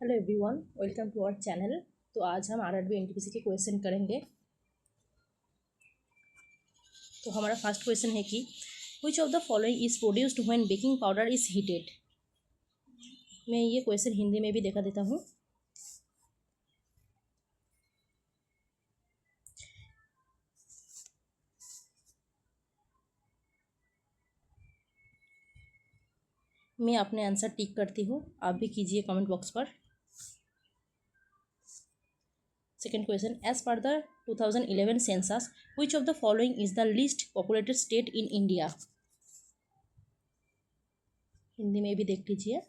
Hello everyone, welcome to our channel. तो आज हम आरआरबी एनटीपीसी के क्वेश्चन करेंगे। तो हमारा फर्स्ट क्वेश्चन है कि विच of the following is produced when baking powder is heated. मैं ये क्वेश्चन हिंदी में भी देखा देता हूँ। मैं अपने आंसर टिक करती हूँ, आप भी कीजिए कमेंट बॉक्स पर। Second question, as per the 2011 census which of the following is the least populated state in India. Hindi में भी देख लीजिए।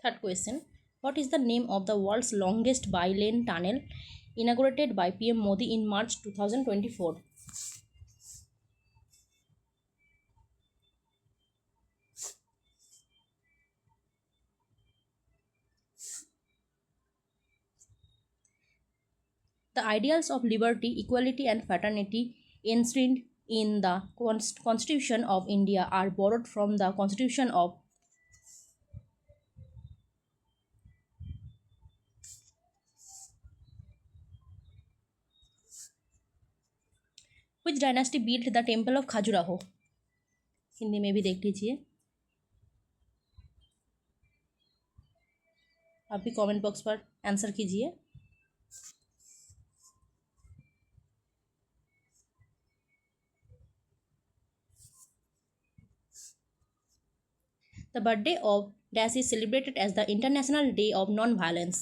Third question, what is the name of the world's longest by-lane tunnel inaugurated by PM Modi in March 2024? The ideals of liberty, equality and fraternity enshrined in the Constitution of India are borrowed from the Constitution of which dynasty built the Temple of Khajuraho? Hindi में भी देख लीजिए। आप भी comment box पर answer कीजिए। The birthday of Dash is celebrated as the International Day of Non-Violence.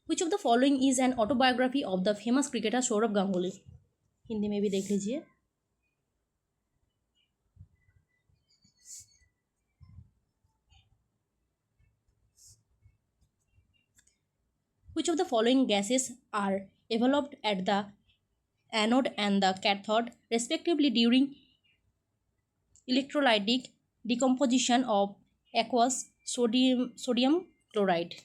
Which of the following is an autobiography of the famous cricketer Sourav Ganguly? Hindi में भी देख लीजिए। Which of the following gases are enveloped at the anode and the cathode respectively during electrolytic decomposition of aqueous sodium chloride?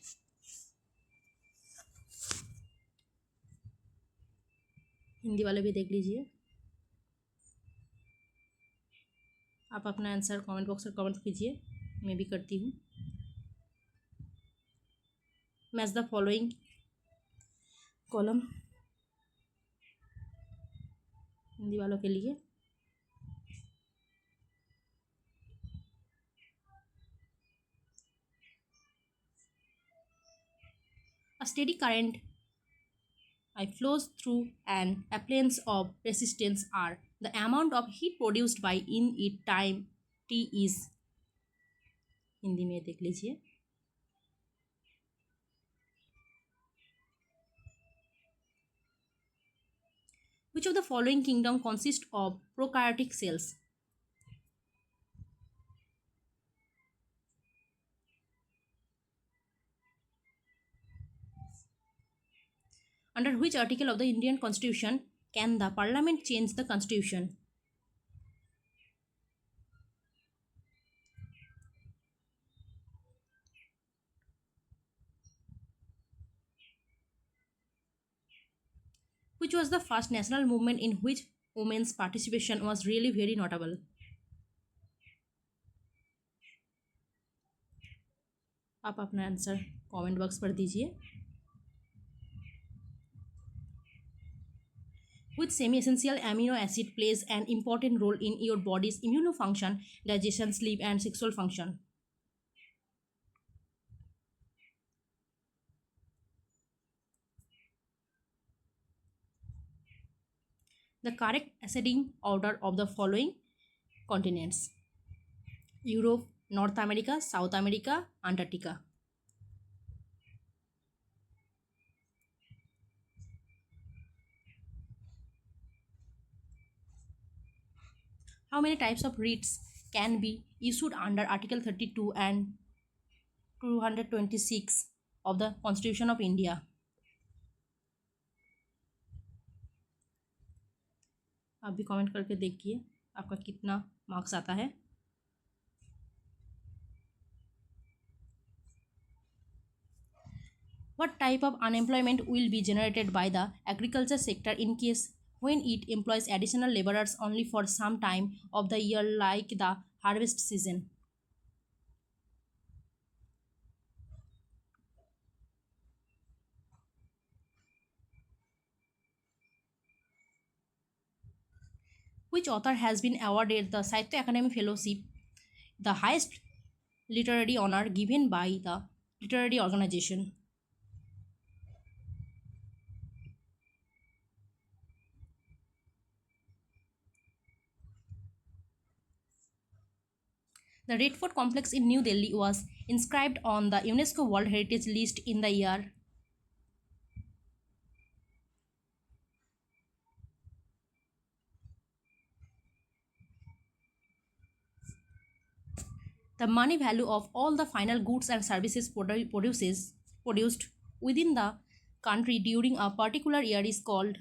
Hindi वाले भी देख लीजिए। आप अपना आंसर कमेंट बॉक्स में कमेंट कीजिए, मैं भी करती हूँ। Match the following column Hindi वालों के लिए। A steady current I flows through an appliance of resistance R. The amount of heat produced by in it time T is। Hindi में देख लीजिए। Which of the following kingdom consists of prokaryotic cells? Under which article of the Indian Constitution can the Parliament change the Constitution? Which was the first national movement in which women's participation was really very notable? आप अपना answer comment box पर दीजिए। Which semi-essential amino acid plays an important role in your body's immune function, digestion, sleep, and sexual function? The correct ascending order of the following continents: Europe, North America, South America, Antarctica. How many types of writs can be issued under Article 32 and 226 of the Constitution of India? आप भी comment करके देखिए आपका कितना marks आता है। What type of unemployment will be generated by the agriculture sector in case when it employs additional laborers only for some time of the year like the harvest season? Which author has been awarded the Sahitya Akademi Fellowship, the highest literary honor given by the literary organization? The Red Fort complex in New Delhi was inscribed on the UNESCO World Heritage List in the year. The money value of all the final goods and services produced within the country during a particular year is called.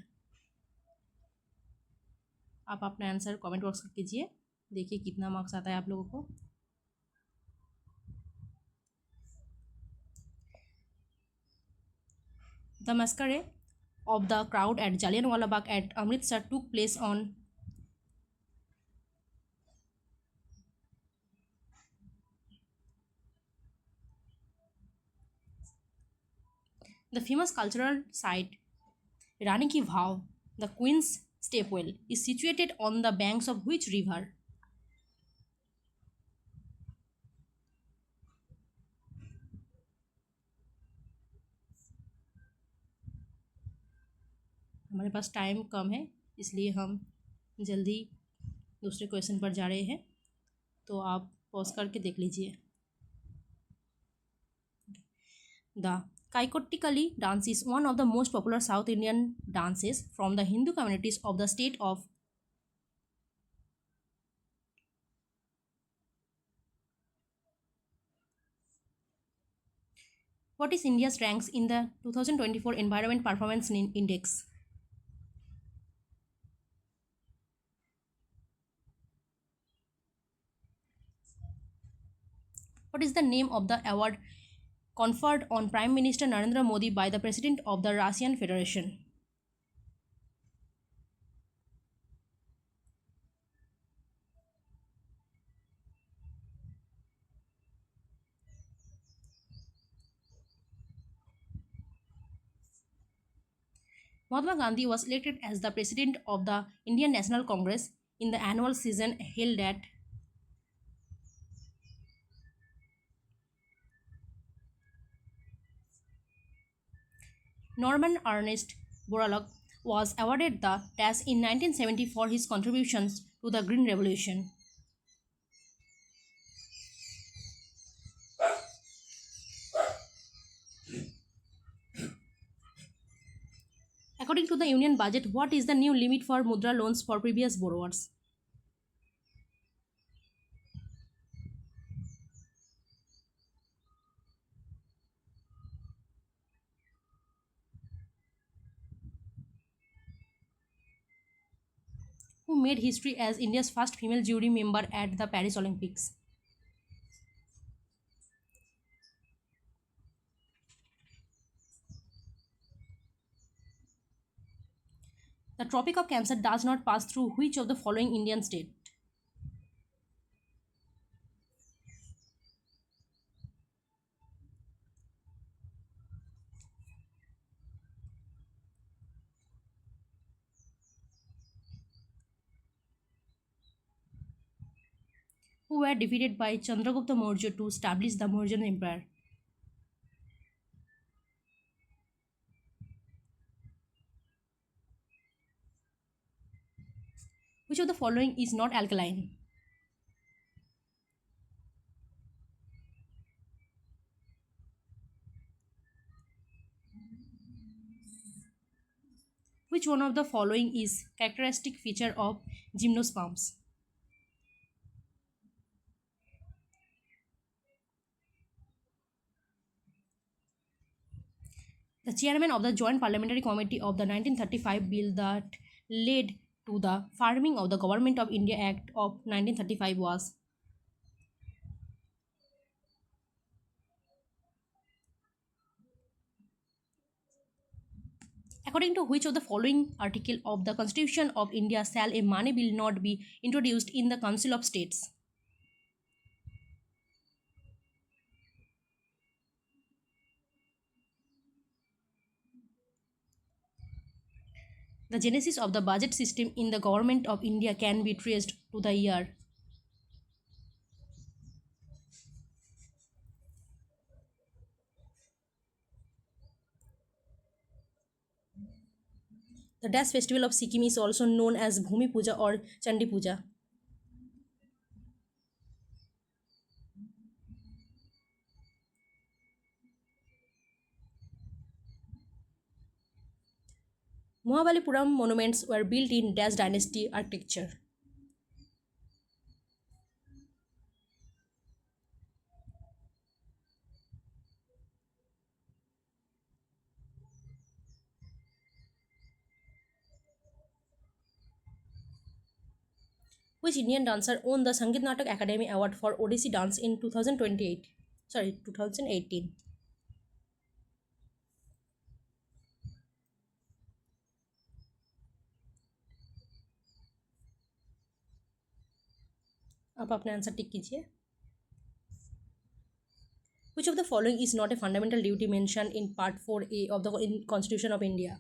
आप अपना answer comment box में कीजिए, देखिए कितना marks आता है आप लोगों को. The massacre of the crowd at Jallianwala Bagh at Amritsar took place on. The famous cultural site Rani Ki Vav, the Queen's Stepwell, is situated on the banks of which river? हमारे पास time कम है, इसलिए हम जल्दी दूसरे question पर जा रहे हैं, तो आप पॉज करके देख लीजिए. The Kaikottikali dance is one of the most popular South Indian dances from the Hindu communities of the state of. What is India's ranks in the 2024 Environment Performance Index? What is the name of the award conferred on Prime Minister Narendra Modi by the President of the Russian Federation? Mahatma Gandhi was elected as the President of the Indian National Congress in the annual session held at. Norman Ernest Borlaug was awarded the TAS in 1970 for his contributions to the Green Revolution. According to the Union Budget, what is the new limit for Mudra loans for previous borrowers? Who made history as India's first female jury member at the Paris Olympics? The Tropic of Cancer does not pass through which of the following Indian state? Who were defeated by Chandragupta Maurya to establish the Mauryan Empire? Which of the following is not alkaline? Which one of the following is characteristic feature of gymnosperms? The chairman of the Joint Parliamentary Committee of the 1935 bill that led to the Farming of the Government of India Act of 1935 was. According to which of the following article of the Constitution of India shall a money bill not be introduced in the Council of States? The genesis of the budget system in the government of India can be traced to the year. The Dash festival of Sikkim is also known as Bhumi Puja or Chandi Puja. Mahabalipuram monuments were built in Dash dynasty architecture. Which Indian dancer won the Sangeet Natak Academy Award for Odissi dance in 2028? Sorry, 2018. आप अपना answer tick कीजिए. Which of the following is not a fundamental duty mentioned in Part 4A of the Constitution of India?